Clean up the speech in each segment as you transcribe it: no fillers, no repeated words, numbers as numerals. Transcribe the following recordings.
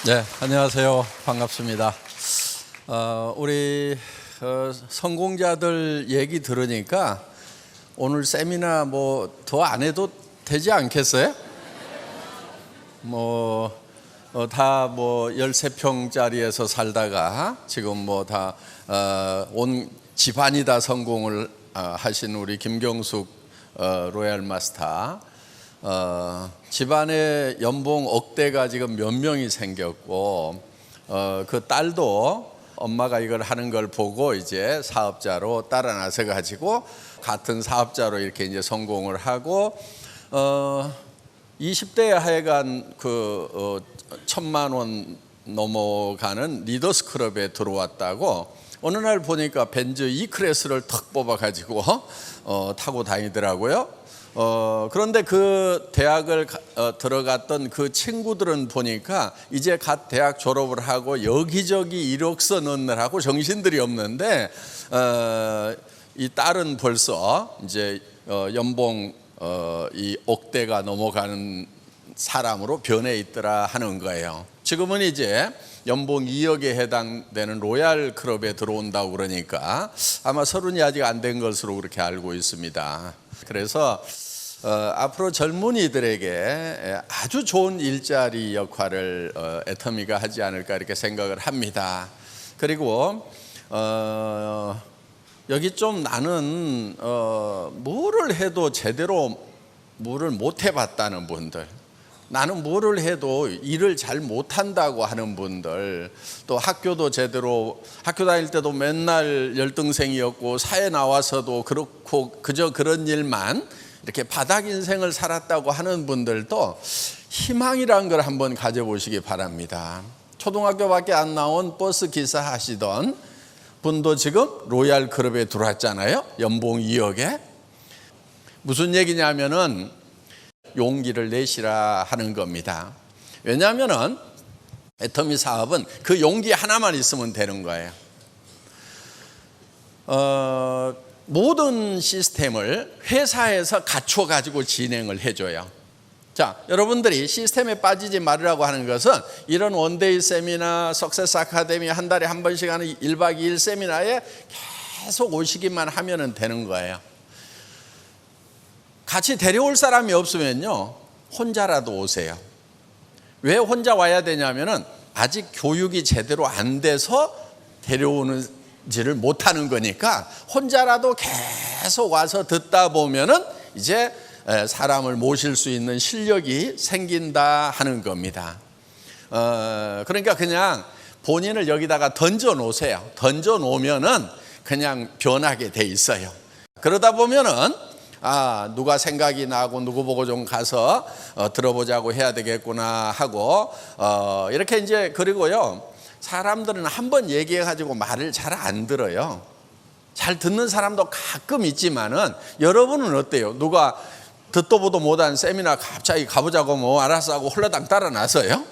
네, 안녕하세요. 반갑습니다. 우리 성공자들 얘기 들으니까 오늘 세미나 뭐 더 안 해도 되지 않겠어요? 다 13평짜리에서 살다가 지금 다 온 집안이 다 성공을 하신 우리 김경숙 로얄 마스터. 집안에 연봉 억대가 지금 몇 명이 생겼고, 그 딸도 엄마가 이걸 하는 걸 보고 이제 사업자로 따라 나서 가지고 같은 사업자로 이렇게 이제 성공을 하고, 20대에 하여간 1,000만 원 넘어가는 리더스 클럽에 들어왔다고. 어느 날 보니까 벤츠 E클래스를 턱 뽑아 가지고 타고 다니더라고요. 그런데 그 대학을 들어갔던 그 친구들은 보니까 이제 갓 대학 졸업을 하고 여기저기 이력서 넣느라고 정신들이 없는데, 이 딸은 벌써 이제 연봉 이 억대가 넘어가는 사람으로 변해 있더라 하는 거예요. 지금은 이제 연봉 2억에 해당되는 로얄 클럽에 들어온다고 그러니까 아마 30이 아직 안 된 것으로 그렇게 알고 있습니다. 그래서 앞으로 젊은이들에게 아주 좋은 일자리 역할을 애터미가 하지 않을까 이렇게 생각을 합니다. 그리고 여기 좀 나는 뭐를 해도 제대로 뭐를 못 해봤다는 분들, 나는 뭐를 해도 일을 잘 못한다고 하는 분들, 또 학교도 제대로, 학교 다닐 때도 맨날 열등생이었고 사회 나와서도 그렇고 그저 그런 일만 이렇게 바닥 인생을 살았다고 하는 분들도 희망이란 걸 한번 가져보시기 바랍니다. 초등학교밖에 안 나온 버스 기사 하시던 분도 지금 로얄 클럽에 들어왔잖아요. 연봉 2억에. 무슨 얘기냐면은 용기를 내시라 하는 겁니다. 왜냐하면은 애터미 사업은 그 용기 하나만 있으면 되는 거예요. 모든 시스템을 회사에서 갖춰 가지고 진행을 해줘요. 자, 여러분들이 시스템에 빠지지 말으라고 하는 것은 이런 원데이 세미나, 석세스 아카데미 한 달에 한 번씩 하는 1박 2일 세미나에 계속 오시기만 하면 되는 거예요. 같이 데려올 사람이 없으면요, 혼자라도 오세요. 왜 혼자 와야 되냐면은 아직 교육이 제대로 안 돼서 데려오는지를 못하는 거니까 혼자라도 계속 와서 듣다 보면은 이제 사람을 모실 수 있는 실력이 생긴다 하는 겁니다. 그러니까 그냥 본인을 여기다가 던져 놓으세요. 던져 놓으면은 그냥 변하게 돼 있어요. 그러다 보면은 누가 생각이 나고 누구 보고 좀 가서 들어보자고 해야 되겠구나 하고, 이렇게 이제. 그리고요, 사람들은 한번 얘기해 가지고 말을 잘 안 들어요. 잘 듣는 사람도 가끔 있지만은, 여러분은 어때요? 누가 듣도 보도 못한 세미나 갑자기 가보자고 뭐 알았어 하고 홀라당 따라 나서요?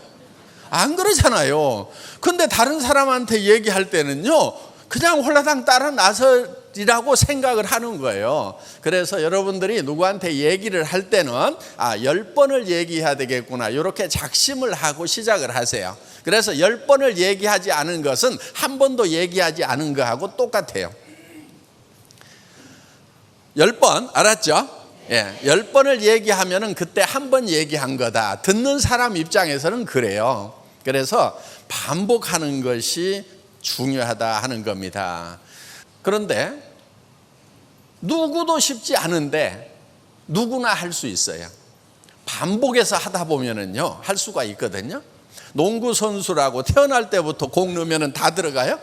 안 그러잖아요. 근데 다른 사람한테 얘기할 때는요, 그냥 홀라당 따라 나서리라고 생각을 하는 거예요. 그래서 여러분들이 누구한테 얘기를 할 때는 10번을 얘기해야 되겠구나, 이렇게 작심을 하고 시작을 하세요. 그래서 10번을 얘기하지 않은 것은 한 번도 얘기하지 않은 거하고 똑같아요. 10번 알았죠? 예, 10번을 얘기하면은 그때 한 번 얘기한 거다. 듣는 사람 입장에서는 그래요. 그래서 반복하는 것이 중요하다 하는 겁니다. 그런데 누구도 쉽지 않은데 누구나 할 수 있어요. 반복해서 하다 보면은요, 할 수가 있거든요. 농구 선수라고 태어날 때부터 공 넣으면은 다 들어가요?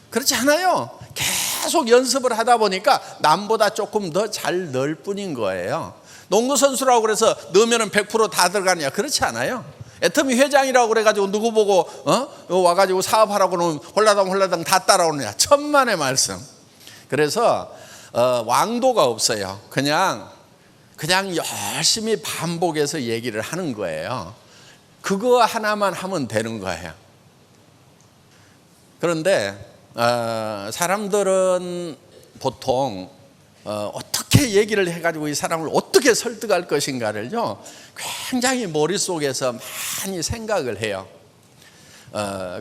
그렇지 않아요. 계속 연습을 하다 보니까 남보다 조금 더 잘 넣을 뿐인 거예요. 농구 선수라고 그래서 넣으면은 100% 다 들어가냐? 그렇지 않아요. 애터미 회장이라고 그래가지고 누구 보고 와가지고 사업하라고 하면 홀라당 다 따라오느냐? 천만의 말씀. 그래서 왕도가 없어요. 그냥 열심히 반복해서 얘기를 하는 거예요. 그거 하나만 하면 되는 거예요. 그런데 사람들은 보통 어떻게 얘기를 해가지고 이 사람을 어떻게 설득할 것인가를요, 굉장히 머릿속에서 많이 생각을 해요.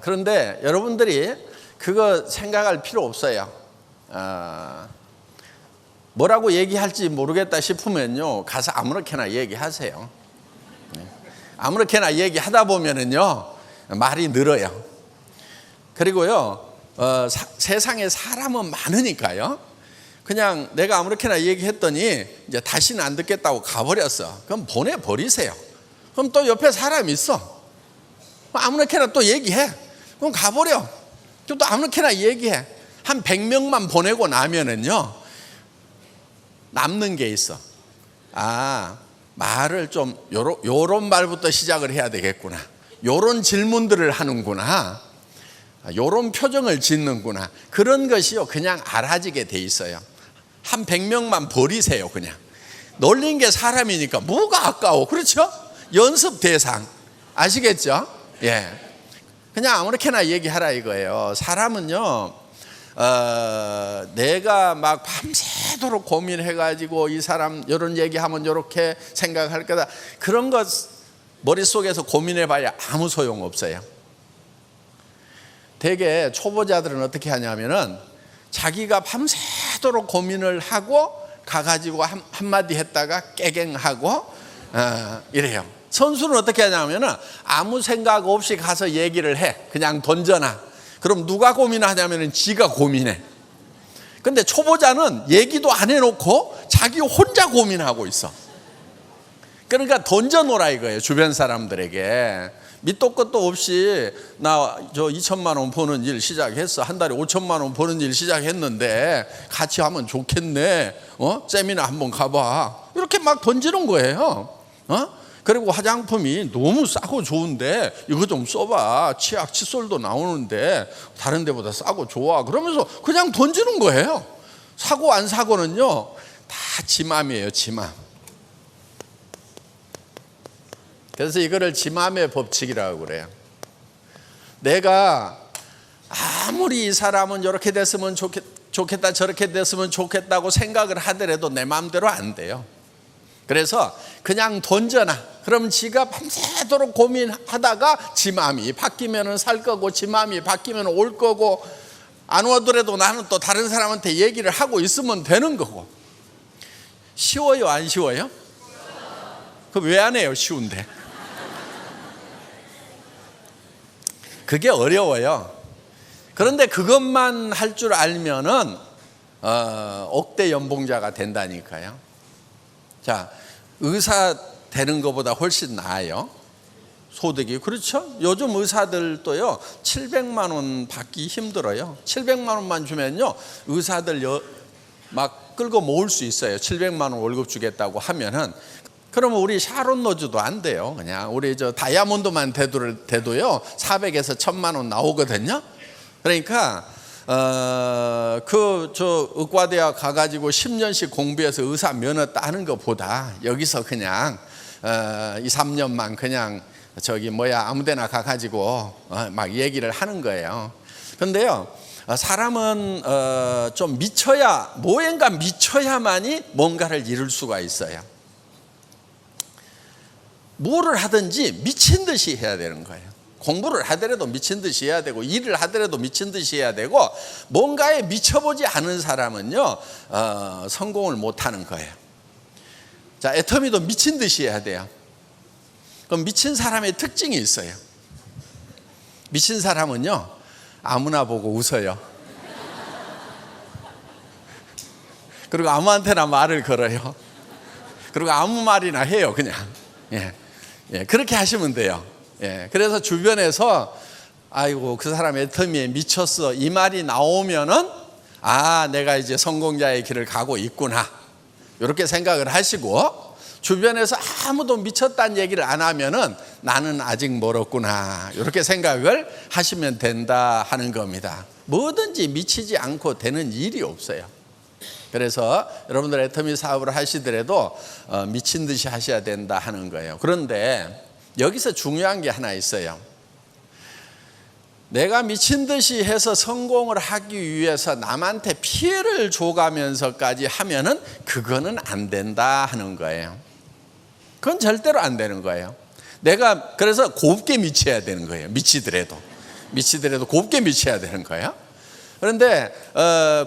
그런데 여러분들이 그거 생각할 필요 없어요. 뭐라고 얘기할지 모르겠다 싶으면요, 가서 아무렇게나 얘기하세요. 아무렇게나 얘기하다 보면은요, 말이 늘어요. 그리고요, 세상에 사람은 많으니까요, 그냥 내가 아무렇게나 얘기했더니 이제 다시는 안 듣겠다고 가버렸어. 그럼 보내버리세요. 그럼 또 옆에 사람이 있어. 아무렇게나 또 얘기해. 그럼 가버려. 또 아무렇게나 얘기해. 한 100명만 보내고 나면은요, 남는 게 있어. 말을 좀 요런 말부터 시작을 해야 되겠구나. 요런 질문들을 하는구나. 요런 표정을 짓는구나. 그런 것이요, 그냥 알아지게 돼 있어요. 한 100명만 버리세요. 그냥 놀린 게 사람이니까 뭐가 아까워. 그렇죠? 연습 대상. 아시겠죠? 예. 그냥 아무렇게나 얘기하라 이거예요. 사람은요, 내가 막 밤새도록 고민해가지고 이 사람 이런 얘기하면 이렇게 생각할 거다, 그런 것 머릿속에서 고민해봐야 아무 소용없어요. 되게 초보자들은 어떻게 하냐면은 자기가 밤새도록 고민을 하고 가가지고 한마디 했다가 깨갱하고 이래요. 선수는 어떻게 하냐면은 아무 생각 없이 가서 얘기를 해. 그냥 던져놔. 그럼 누가 고민하냐면은 지가 고민해. 근데 초보자는 얘기도 안 해놓고 자기 혼자 고민하고 있어. 그러니까 던져놓으라 이거예요. 주변 사람들에게. 밑도 끝도 없이 나 저 2천만 원 버는 일 시작했어. 한 달에 5천만 원 버는 일 시작했는데 같이 하면 좋겠네. 세미나 한번 가봐. 이렇게 막 던지는 거예요. 그리고 화장품이 너무 싸고 좋은데 이거 좀 써봐. 치약 칫솔도 나오는데 다른 데보다 싸고 좋아. 그러면서 그냥 던지는 거예요. 사고 안 사고는요, 다 지 맘이에요. 지 맘. 그래서 이거를 지 맘의 법칙이라고 그래요. 내가 아무리 이 사람은 이렇게 됐으면 좋겠다 저렇게 됐으면 좋겠다고 생각을 하더라도 내 마음대로 안 돼요. 그래서 그냥 던져놔. 그럼 지가 밤새도록 고민하다가 지 마음이 바뀌면 살 거고, 지 마음이 바뀌면 올 거고, 안 오더라도 나는 또 다른 사람한테 얘기를 하고 있으면 되는 거고. 쉬워요, 안 쉬워요? 그럼 왜 안 해요? 쉬운데. 그게 어려워요. 그런데 그것만 할 줄 알면은 억대 연봉자가 된다니까요. 자, 의사 되는 것보다 훨씬 나아요. 소득이. 그렇죠? 요즘 의사들도요 700만 원 받기 힘들어요. 700만 원만 주면요 의사들 막 끌고 모을 수 있어요. 700만 원 월급 주겠다고 하면은. 그러면 우리 샤론 로즈도 안 돼요. 그냥 우리 저 다이아몬드만 돼도요 400에서 1000만 원 나오거든요. 그러니까 저 의과대학 가가지고 10년씩 공부해서 의사 면허 따는 것보다 여기서 그냥 2, 3년만 그냥 아무데나 가가지고 막 얘기를 하는 거예요. 그런데요, 사람은 좀 뭐인가 미쳐야만이 뭔가를 이룰 수가 있어요. 뭐를 하든지 미친 듯이 해야 되는 거예요. 공부를 하더라도 미친 듯이 해야 되고, 일을 하더라도 미친 듯이 해야 되고, 뭔가에 미쳐보지 않은 사람은요 성공을 못하는 거예요. 자, 애터미도 미친 듯이 해야 돼요. 그럼 미친 사람의 특징이 있어요. 미친 사람은요 아무나 보고 웃어요. 그리고 아무한테나 말을 걸어요. 그리고 아무 말이나 해요. 그냥 그렇게 하시면 돼요. 그래서 주변에서 아이고 그 사람 애터미에 미쳤어 이 말이 나오면은 내가 이제 성공자의 길을 가고 있구나 이렇게 생각을 하시고, 주변에서 아무도 미쳤다는 얘기를 안 하면은 나는 아직 멀었구나 이렇게 생각을 하시면 된다 하는 겁니다. 뭐든지 미치지 않고 되는 일이 없어요. 그래서 여러분들 애터미 사업을 하시더라도 미친 듯이 하셔야 된다 하는 거예요. 그런데 여기서 중요한 게 하나 있어요. 내가 미친 듯이 해서 성공을 하기 위해서 남한테 피해를 줘가면서까지 하면은 그거는 안 된다 하는 거예요. 그건 절대로 안 되는 거예요. 내가 그래서 곱게 미쳐야 되는 거예요. 미치더라도. 미치더라도 곱게 미쳐야 되는 거예요. 그런데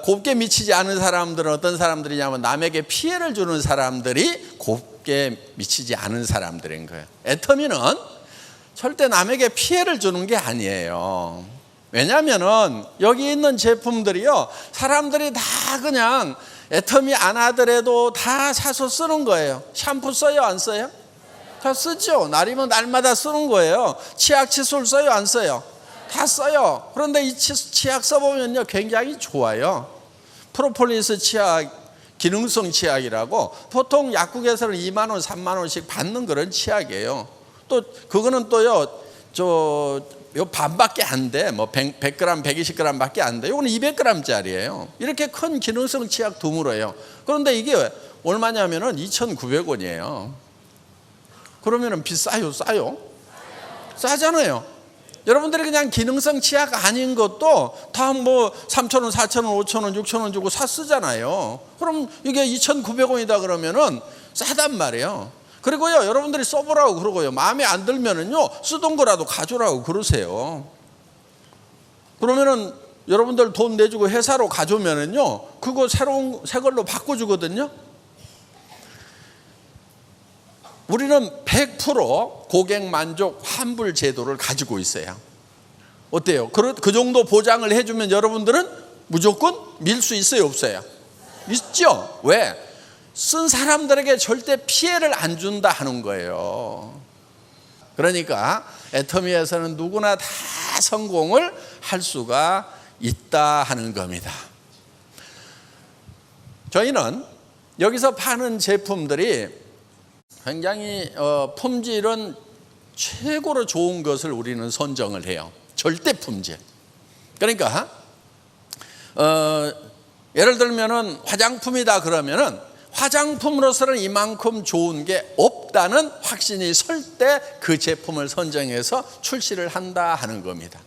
곱게 미치지 않은 사람들은 어떤 사람들이냐면 남에게 피해를 주는 사람들이 곱게 미치지 않은 사람들인 거예요. 애터미는 절대 남에게 피해를 주는 게 아니에요. 왜냐하면은 여기 있는 제품들이요, 사람들이 다 그냥 애터미 안 하더라도 다 사서 쓰는 거예요. 샴푸 써요, 안 써요? 다 쓰죠. 날이면 날마다 쓰는 거예요. 치약 칫솔 써요, 안 써요? 다 써요. 그런데 이 치약 써보면요, 굉장히 좋아요. 프로폴리스 치약, 기능성 치약이라고 보통 약국에서는 2만 원, 3만 원씩 받는 그런 치약이에요. 또 그거는 또요, 요 반밖에 안 돼. 뭐 100g, 120g 밖에 안 돼. 이거는 200g짜리예요. 이렇게 큰 기능성 치약 드물어요. 그런데 이게 얼마냐면은 2,900원이에요. 그러면은 비싸요, 싸요? 싸잖아요. 여러분들이 그냥 기능성 치약 아닌 것도 다 뭐 3,000원, 4,000원, 5,000원, 6,000원 주고 사 쓰잖아요. 그럼 이게 2,900원이다 그러면은 싸단 말이에요. 그리고요, 여러분들이 써보라고 그러고요, 마음에 안 들면은요, 쓰던 거라도 가져오라고 그러세요. 그러면은 여러분들 돈 내주고 회사로 가져오면은요, 그거 새 걸로 바꿔주거든요. 우리는 100% 고객 만족 환불 제도를 가지고 있어요. 어때요? 그 정도 보장을 해주면 여러분들은 무조건 밀 수 있어요, 없어요? 있죠. 왜? 쓴 사람들에게 절대 피해를 안 준다 하는 거예요. 그러니까 애터미에서는 누구나 다 성공을 할 수가 있다 하는 겁니다. 저희는 여기서 파는 제품들이 굉장히 품질은 최고로 좋은 것을 우리는 선정을 해요. 절대 품질. 그러니까 예를 들면은 화장품이다 그러면은 화장품으로서는 이만큼 좋은 게 없다는 확신이 설 때 그 제품을 선정해서 출시를 한다 하는 겁니다.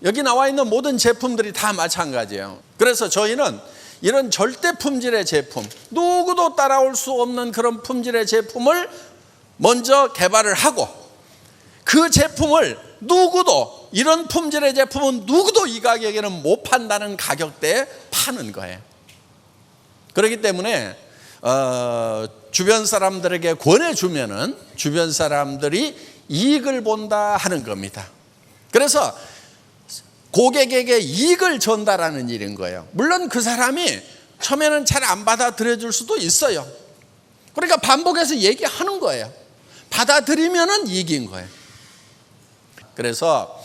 여기 나와 있는 모든 제품들이 다 마찬가지예요. 그래서 저희는 이런 절대 품질의 제품, 누구도 따라올 수 없는 그런 품질의 제품을 먼저 개발을 하고, 그 제품을 누구도, 이런 품질의 제품은 누구도 이 가격에는 못 판다는 가격대에 파는 거예요. 그렇기 때문에 주변 사람들에게 권해주면은 주변 사람들이 이익을 본다 하는 겁니다. 그래서 고객에게 이익을 전달하는 일인 거예요. 물론 그 사람이 처음에는 잘 안 받아들여 줄 수도 있어요. 그러니까 반복해서 얘기하는 거예요. 받아들이면은 이익인 거예요. 그래서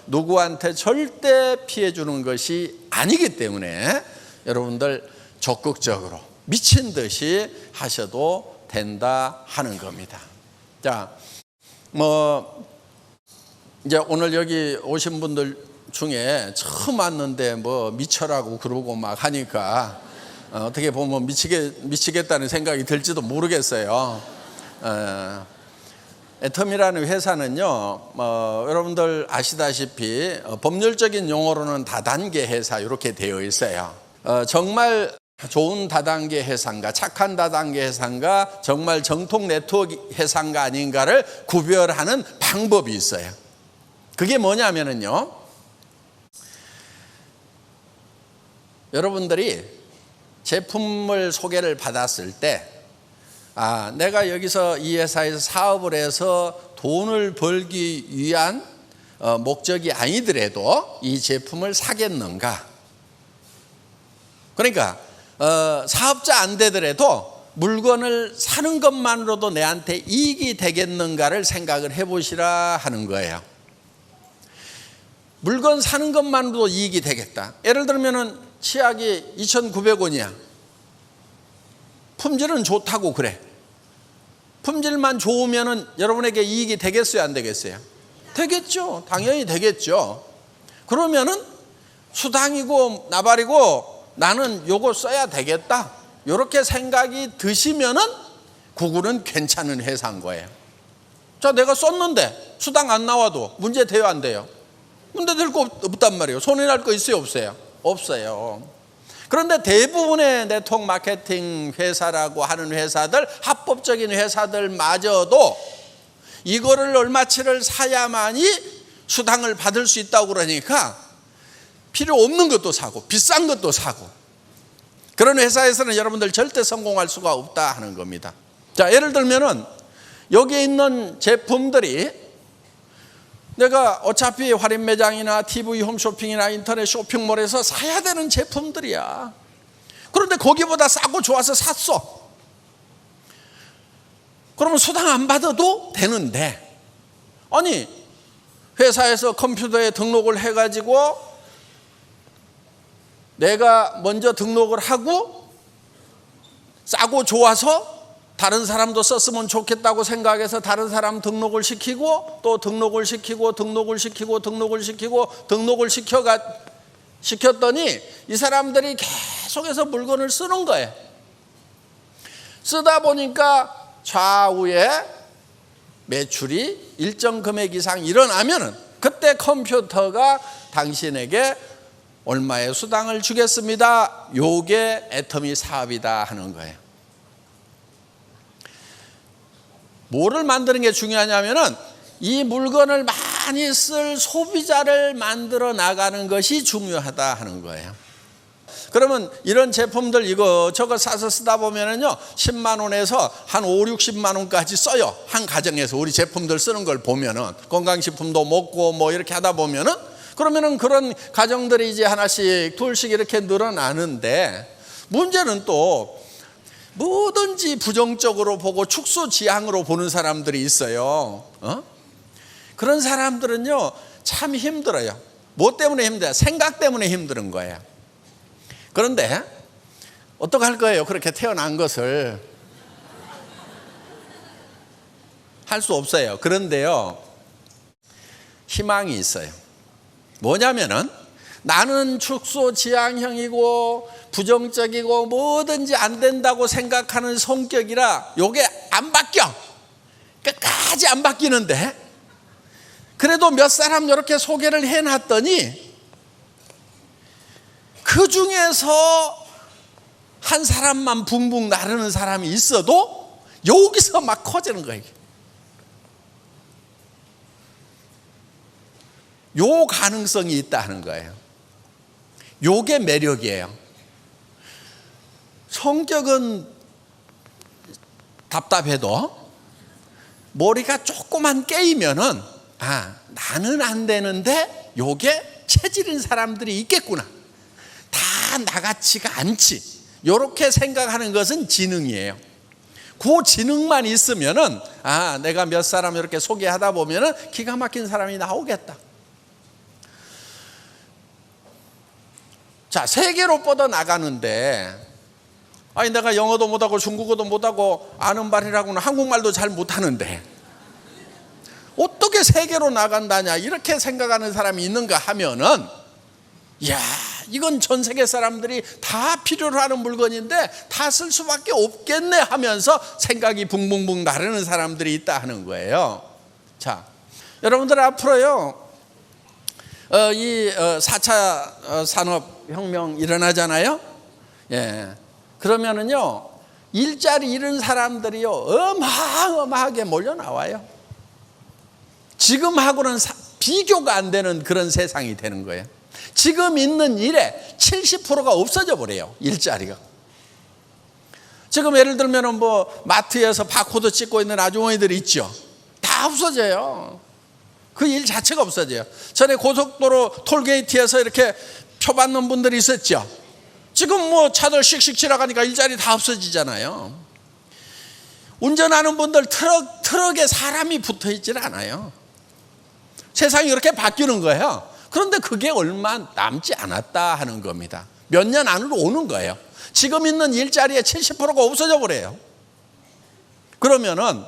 누구한테 절대 피해 주는 것이 아니기 때문에 여러분들 적극적으로 미친 듯이 하셔도 된다 하는 겁니다. 자, 이제 오늘 여기 오신 분들 중에 처음 왔는데 뭐 미쳐라고 그러고 막 하니까 어떻게 보면 미치겠다는 생각이 들지도 모르겠어요. 애터미라는 회사는요, 여러분들 아시다시피 법률적인 용어로는 다단계 회사 이렇게 되어 있어요. 정말 좋은 다단계 회사인가, 착한 다단계 회사인가, 정말 정통 네트워크 회사인가 아닌가를 구별하는 방법이 있어요. 그게 뭐냐면요, 여러분들이 제품을 소개를 받았을 때, 내가 여기서 이 회사에서 사업을 해서 돈을 벌기 위한 목적이 아니더라도 이 제품을 사겠는가? 그러니까 사업자 안 되더라도 물건을 사는 것만으로도 내한테 이익이 되겠는가를 생각을 해보시라 하는 거예요. 물건 사는 것만으로도 이익이 되겠다. 예를 들면은 치약이 2,900원이야. 품질은 좋다고 그래. 품질만 좋으면은 여러분에게 이익이 되겠어요, 안 되겠어요? 되겠죠. 당연히 되겠죠. 그러면은 수당이고 나발이고 나는 요거 써야 되겠다, 이렇게 생각이 드시면은 그거는 괜찮은 회사인 거예요. 자, 내가 썼는데 수당 안 나와도 문제 돼요, 안 돼요? 문제 될 거 없단 말이에요. 손해 날 거 있어요, 없어요? 없어요. 그런데 대부분의 네트워크 마케팅 회사라고 하는 회사들, 합법적인 회사들마저도 이거를 얼마치를 사야만이 수당을 받을 수 있다고 그러니까 필요 없는 것도 사고 비싼 것도 사고, 그런 회사에서는 여러분들 절대 성공할 수가 없다 하는 겁니다. 자, 예를 들면은 여기에 있는 제품들이 내가 어차피 할인 매장이나 TV 홈쇼핑이나 인터넷 쇼핑몰에서 사야 되는 제품들이야. 그런데 거기보다 싸고 좋아서 샀어. 그러면 수당 안 받아도 되는데, 아니 회사에서 컴퓨터에 등록을 해가지고 내가 먼저 등록을 하고 싸고 좋아서 다른 사람도 썼으면 좋겠다고 생각해서 다른 사람 등록을 시키고 또 등록을 시키고 시켰더니 이 사람들이 계속해서 물건을 쓰는 거예요. 쓰다 보니까 좌우에 매출이 일정 금액 이상 일어나면은 그때 컴퓨터가 당신에게 얼마의 수당을 주겠습니다. 요게 애터미 사업이다 하는 거예요. 뭐를 만드는 게 중요하냐면은 이 물건을 많이 쓸 소비자를 만들어 나가는 것이 중요하다 하는 거예요. 그러면 이런 제품들 이거 저거 사서 쓰다 보면은요 10만 원에서 한 5, 60만 원까지 써요. 한 가정에서 우리 제품들 쓰는 걸 보면은 건강식품도 먹고 뭐 이렇게 하다 보면은, 그러면은 그런 가정들이 이제 하나씩 둘씩 이렇게 늘어나는데, 문제는 또 뭐든지 부정적으로 보고 축소지향으로 보는 사람들이 있어요. 그런 사람들은요 참 힘들어요. 뭐 때문에 힘들어요? 생각 때문에 힘든 거예요. 그런데 어떡할 거예요? 그렇게 태어난 것을 할 수 없어요. 그런데요 희망이 있어요. 뭐냐면은 나는 축소지향형이고 부정적이고 뭐든지 안 된다고 생각하는 성격이라 요게 안 바뀌어. 끝까지 안 바뀌는데, 그래도 몇 사람 이렇게 소개를 해놨더니 그 중에서 한 사람만 붕붕 나르는 사람이 있어도 여기서 막 커지는 거예요. 요 가능성이 있다는 거예요. 요게 매력이에요. 성격은 답답해도 머리가 조금만 깨이면은 나는 안 되는데 요게 체질인 사람들이 있겠구나. 다 나같지가 않지. 요렇게 생각하는 것은 지능이에요. 그 지능만 있으면은 내가 몇 사람 이렇게 소개하다 보면은 기가 막힌 사람이 나오겠다. 자, 세계로 뻗어 나가는데, 내가 영어도 못하고 중국어도 못하고 아는 말이라고는 한국말도 잘 못하는데 어떻게 세계로 나간다냐 이렇게 생각하는 사람이 있는가 하면은, 이건 전 세계 사람들이 다 필요로 하는 물건인데 다 쓸 수밖에 없겠네 하면서 생각이 붕붕붕 나르는 사람들이 있다 하는 거예요. 자, 여러분들 앞으로요 이 4차 산업혁명 일어나잖아요. 그러면은요 일자리 잃은 사람들이요 어마어마하게 몰려 나와요. 지금하고는 비교가 안 되는 그런 세상이 되는 거예요. 지금 있는 일에 70%가 없어져 버려요. 일자리가. 지금 예를 들면 뭐 마트에서 바코드 찍고 있는 아주머니들 있죠. 다 없어져요. 그 일 자체가 없어져요. 전에 고속도로 톨게이트에서 이렇게 표 받는 분들이 있었죠. 지금 뭐 차들 씩씩 지나가니까 일자리 다 없어지잖아요. 운전하는 분들 트럭에 사람이 붙어 있질 않아요. 세상이 이렇게 바뀌는 거예요. 그런데 그게 얼마 남지 않았다 하는 겁니다. 몇 년 안으로 오는 거예요. 지금 있는 일자리의 70%가 없어져 버려요. 그러면은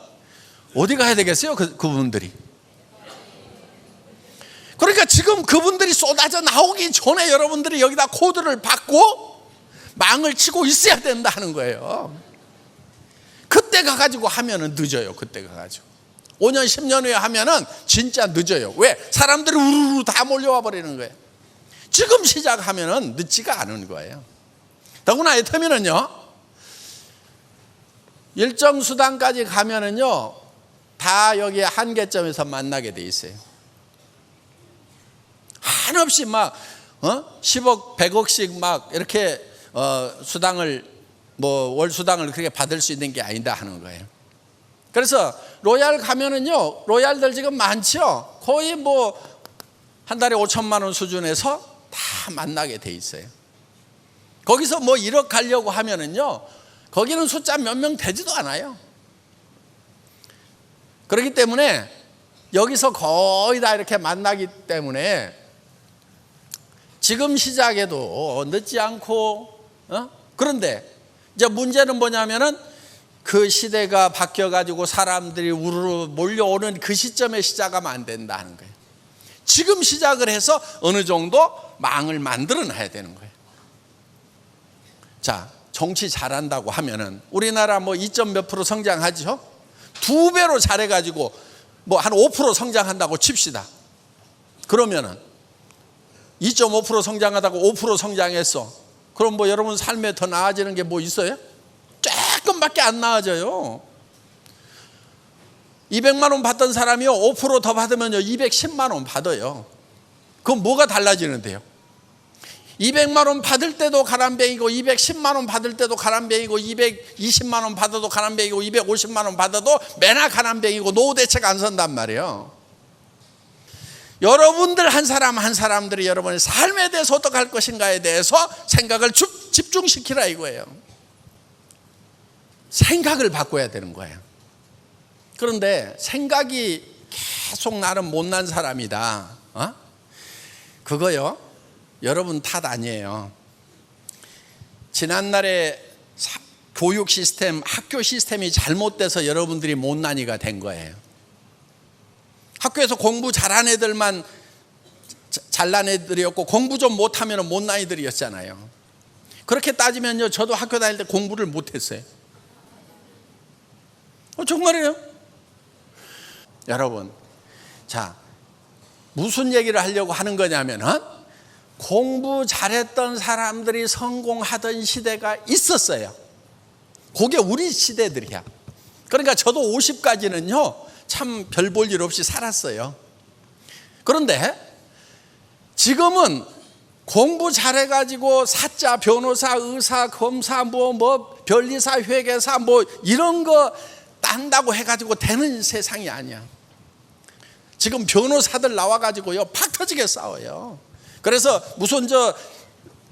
어디 가야 되겠어요? 그분들이. 그러니까 지금 그분들이 쏟아져 나오기 전에 여러분들이 여기다 코드를 받고 망을 치고 있어야 된다는 거예요. 그때 가가지고 하면은 늦어요. 그때 가가지고 5년 10년 후에 하면은 진짜 늦어요. 왜? 사람들이 우르르 다 몰려와 버리는 거예요. 지금 시작하면은 늦지가 않은 거예요. 더구나 애터미는요 일정 수단까지 가면은요 다 여기 한계점에서 만나게 돼 있어요. 한없이 막 10억, 100억씩 막 이렇게 수당을 월 수당을 그렇게 받을 수 있는 게 아니다 하는 거예요. 그래서 로얄 가면은요, 로얄들 지금 많죠. 거의 한 달에 5천만 원 수준에서 다 만나게 돼 있어요. 거기서 1억 가려고 하면은요, 거기는 숫자 몇 명 되지도 않아요. 그렇기 때문에 여기서 거의 다 이렇게 만나기 때문에 지금 시작해도 늦지 않고, 그런데 이제 문제는 뭐냐면은 그 시대가 바뀌어가지고 사람들이 우르르 몰려오는 그 시점에 시작하면 안 된다는 거예요. 지금 시작을 해서 어느 정도 망을 만들어 놔야 되는 거예요. 자, 정치 잘한다고 하면은 우리나라 2점 몇 프로 성장하죠? 2배로 잘해가지고 한 5% 성장한다고 칩시다. 그러면은 2.5% 성장하다고 5% 성장했어. 그럼 여러분 삶에 더 나아지는 게 있어요? 조금밖에 안 나아져요. 200만 원 받던 사람이요, 5% 더 받으면요 210만 원 받아요. 그럼 뭐가 달라지는데요? 200만 원 받을 때도 가난뱅이고, 210만 원 받을 때도 가난뱅이고, 220만 원 받아도 가난뱅이고, 250만 원 받아도 매나 가난뱅이고, 노후 대책 안 선단 말이에요. 여러분들 한 사람 한 사람들이 여러분의 삶에 대해서 어떻게 할 것인가에 대해서 생각을 집중시키라 이거예요. 생각을 바꿔야 되는 거예요. 그런데 생각이 계속 나는 못난 사람이다, 그거요, 여러분 탓 아니에요. 지난날에 교육 시스템, 학교 시스템이 잘못돼서 여러분들이 못난이가 된 거예요. 학교에서 공부 잘한 애들만 잘난 애들이었고, 공부 좀 못하면 못난 애들이었잖아요. 그렇게 따지면요, 저도 학교 다닐 때 공부를 못했어요. 정말이에요. 여러분, 자, 무슨 얘기를 하려고 하는 거냐면, 공부 잘했던 사람들이 성공하던 시대가 있었어요. 그게 우리 시대들이야. 그러니까 저도 50까지는요 참 별 볼 일 없이 살았어요. 그런데 지금은 공부 잘해가지고 사자, 변호사, 의사, 검사, 변리사, 회계사 이런 거 딴다고 해가지고 되는 세상이 아니야. 지금 변호사들 나와가지고요 팍 터지게 싸워요. 그래서 무슨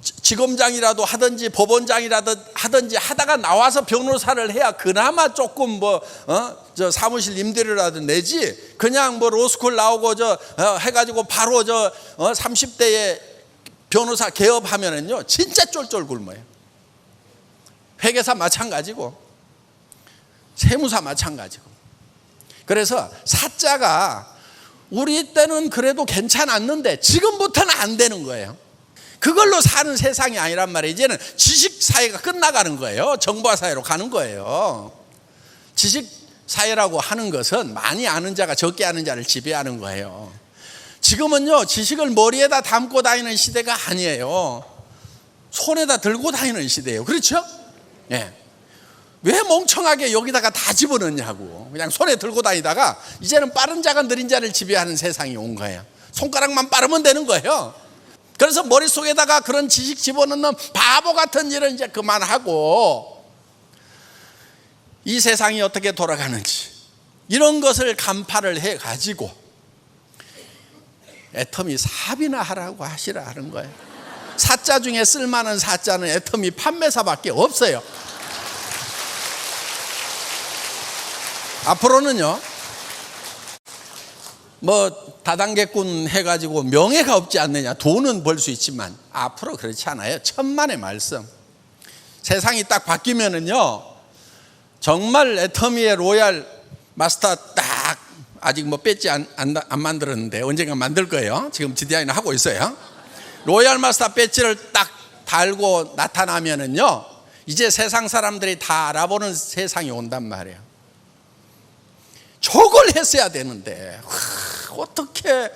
지검장이라도 하든지 법원장이라도 하든지 하다가 나와서 변호사를 해야 그나마 조금 사무실 임대료라도 내지, 그냥 로스쿨 나오고 해가지고 바로 30대에 변호사 개업하면은요 진짜 쫄쫄 굶어요. 회계사 마찬가지고 세무사 마찬가지고. 그래서 사자가 우리 때는 그래도 괜찮았는데 지금부터는 안 되는 거예요. 그걸로 사는 세상이 아니란 말이에요. 이제는 지식사회가 끝나가는 거예요. 정보사회로 가는 거예요. 지식사회라고 하는 것은 많이 아는 자가 적게 아는 자를 지배하는 거예요. 지금은요 지식을 머리에다 담고 다니는 시대가 아니에요. 손에다 들고 다니는 시대예요. 그렇죠? 예. 왜 멍청하게 여기다가 다 집어넣냐고. 그냥 손에 들고 다니다가 이제는 빠른 자가 느린 자를 지배하는 세상이 온 거예요. 손가락만 빠르면 되는 거예요. 그래서 머릿속에다가 그런 지식 집어넣는 바보 같은 일은 이제 그만하고, 이 세상이 어떻게 돌아가는지 이런 것을 간파를 해가지고 애터미 사업이나 하라고 하시라 하는 거예요. 사자 중에 쓸만한 사자는 애터미 판매사밖에 없어요. 앞으로는요 다단계꾼 해가지고 명예가 없지 않느냐, 돈은 벌 수 있지만 앞으로 그렇지 않아요. 천만의 말씀. 세상이 딱 바뀌면은요 정말 애터미의 로얄 마스터 딱, 아직 배지 안 만들었는데 언젠가 만들 거예요. 지금 디자인을 하고 있어요. 로얄 마스터 배지를 딱 달고 나타나면은요 이제 세상 사람들이 다 알아보는 세상이 온단 말이에요. 저걸 했어야 되는데 어떻게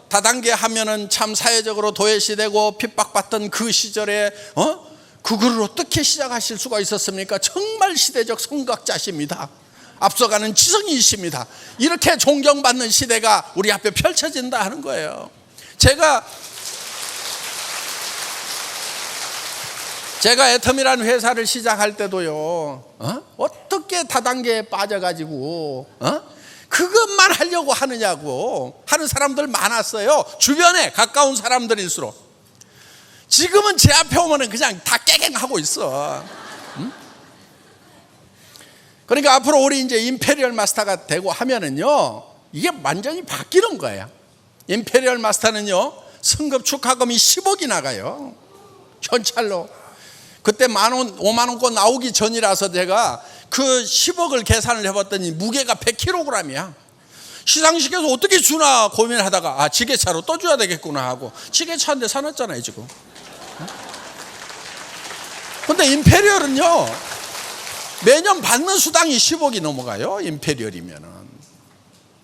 다단계 하면은 참 사회적으로 도외시되고 핍박받던 그 시절에 그거를 어떻게 시작하실 수가 있었습니까? 정말 시대적 선각자십니다. 앞서가는 지성이십니다. 이렇게 존경받는 시대가 우리 앞에 펼쳐진다 하는 거예요. 제가 애텀이라는 회사를 시작할 때도요, 어떻게 다단계에 빠져가지고 그것만 하려고 하느냐고 하는 사람들 많았어요. 주변에 가까운 사람들일수록. 지금은 제 앞에 오면은 그냥 다 깨갱하고 있어. 그러니까 앞으로 우리 이제 임페리얼 마스터가 되고 하면은요, 이게 완전히 바뀌는 거예요. 임페리얼 마스터는요, 승급 축하금이 10억이 나가요. 현찰로. 그때 10,000원, 50,000원권 나오기 전이라서 제가 그 10억을 계산을 해봤더니 무게가 100kg이야. 시상식에서 어떻게 주나 고민하다가 지게차로 떠줘야 되겠구나 하고 지게차인데 사놨잖아요 지금. 근데 임페리얼은요, 매년 받는 수당이 10억이 넘어가요. 임페리얼이면은.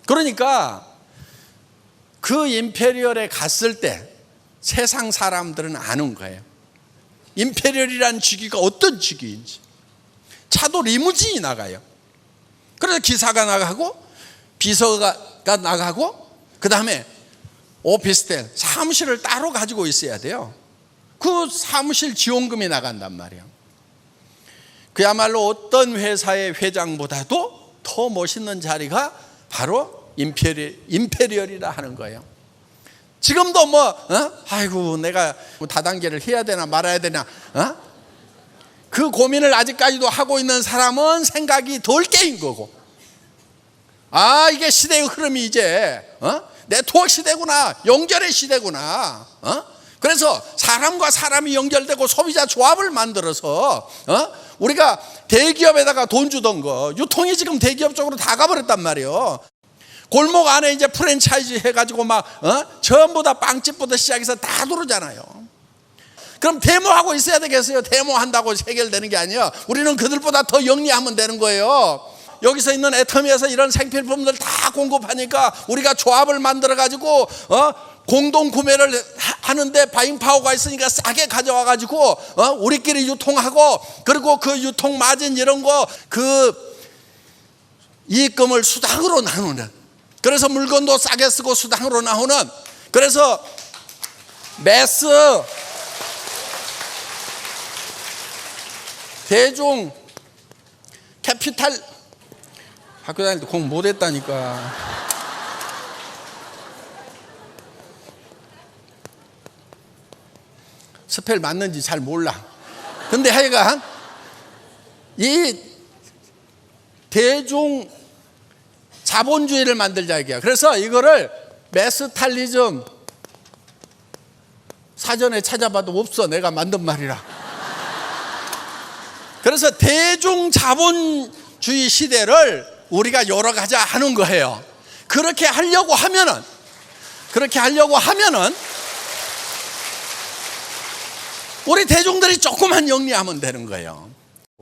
그러니까 그 임페리얼에 갔을 때 세상 사람들은 아는 거예요. 임페리얼이라는 직위가 어떤 직위인지. 차도 리무진이 나가요. 그래서 기사가 나가고 비서가 나가고 그 다음에 오피스텔 사무실을 따로 가지고 있어야 돼요. 그 사무실 지원금이 나간단 말이에요. 그야말로 어떤 회사의 회장보다도 더 멋있는 자리가 바로 임페리얼이라 하는 거예요. 지금도 아이고 내가 다단계를 해야 되나 말아야 되나 그 고민을 아직까지도 하고 있는 사람은 생각이 덜 깨인 거고, 이게 시대의 흐름이 이제 네트워크 시대구나, 연결의 시대구나. 그래서 사람과 사람이 연결되고 소비자 조합을 만들어서 우리가 대기업에다가 돈 주던 거 유통이 지금 대기업 쪽으로 다 가버렸단 말이에요. 골목 안에 이제 프랜차이즈 해가지고 전부 다 빵집부터 시작해서 다 들어오잖아요. 그럼 데모하고 있어야 되겠어요? 데모한다고 해결되는 게 아니에요. 우리는 그들보다 더 영리하면 되는 거예요. 여기서 있는 애터미에서 이런 생필품들 다 공급하니까 우리가 조합을 만들어가지고 공동 구매를 하는데 바잉파워가 있으니까 싸게 가져와 가지고 우리끼리 유통하고, 그리고 그 유통 마진 이런 거 그 이익금을 수당으로 나누는, 그래서 물건도 싸게 쓰고 수당으로 나오는, 그래서 매스 대중 캐피탈 학교 다닐 때 공부 못했다니까. 스펠 맞는지 잘 몰라. 근데 하여간 이 대중 자본주의를 만들자 이게요. 그래서 이거를 메스탈리즘 사전에 찾아봐도 없어. 내가 만든 말이라. 그래서 대중 자본주의 시대를 우리가 열어가자 하는 거예요. 그렇게 하려고 하면은 우리 대중들이 조금만 영리하면 되는 거예요.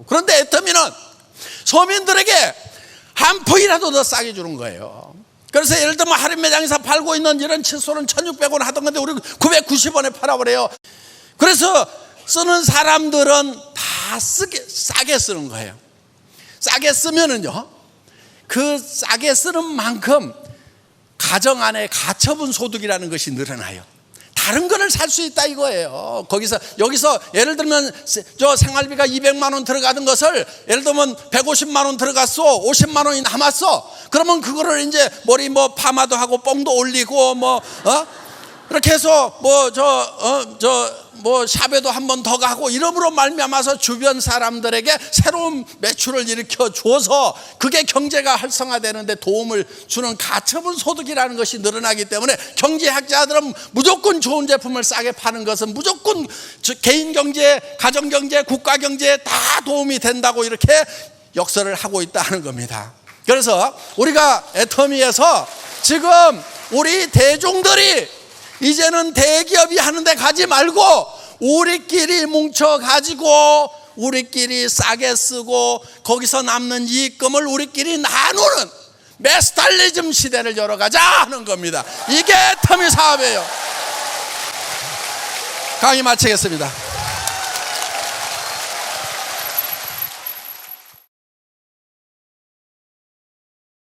그런데 애터미는 서민들에게 한 푼이라도 더 싸게 주는 거예요. 그래서 예를 들면 할인 매장에서 팔고 있는 이런 칫솔은 1,600원 하던 건데 우리 990원에 팔아버려요. 그래서 쓰는 사람들은 다 싸게 쓰는 거예요. 싸게 쓰면은요, 그 싸게 쓰는 만큼 가정 안에 가처분 소득이라는 것이 늘어나요. 다른 거를 살 수 있다 이거예요. 여기서 예를 들면 저 생활비가 200만 원 들어가던 것을 예를 들면 150만 원 들어갔어, 50만 원이 남았어. 그러면 그거를 이제 머리 파마도 하고 뽕도 올리고 그렇게 해서 샵에도 한 번 더 가고 이름으로 말미암아서 주변 사람들에게 새로운 매출을 일으켜 줘서 그게 경제가 활성화되는데 도움을 주는 가처분 소득이라는 것이 늘어나기 때문에 경제학자들은 무조건 좋은 제품을 싸게 파는 것은 무조건 개인 경제, 가정 경제, 국가 경제에 다 도움이 된다고 이렇게 역설을 하고 있다는 겁니다. 그래서 우리가 애터미에서 지금 우리 대중들이 이제는 대기업이 하는데 가지 말고 우리끼리 뭉쳐가지고 우리끼리 싸게 쓰고 거기서 남는 이익금을 우리끼리 나누는 메스탈리즘 시대를 열어가자 하는 겁니다. 이게 애터미 사업이에요. 강의 마치겠습니다.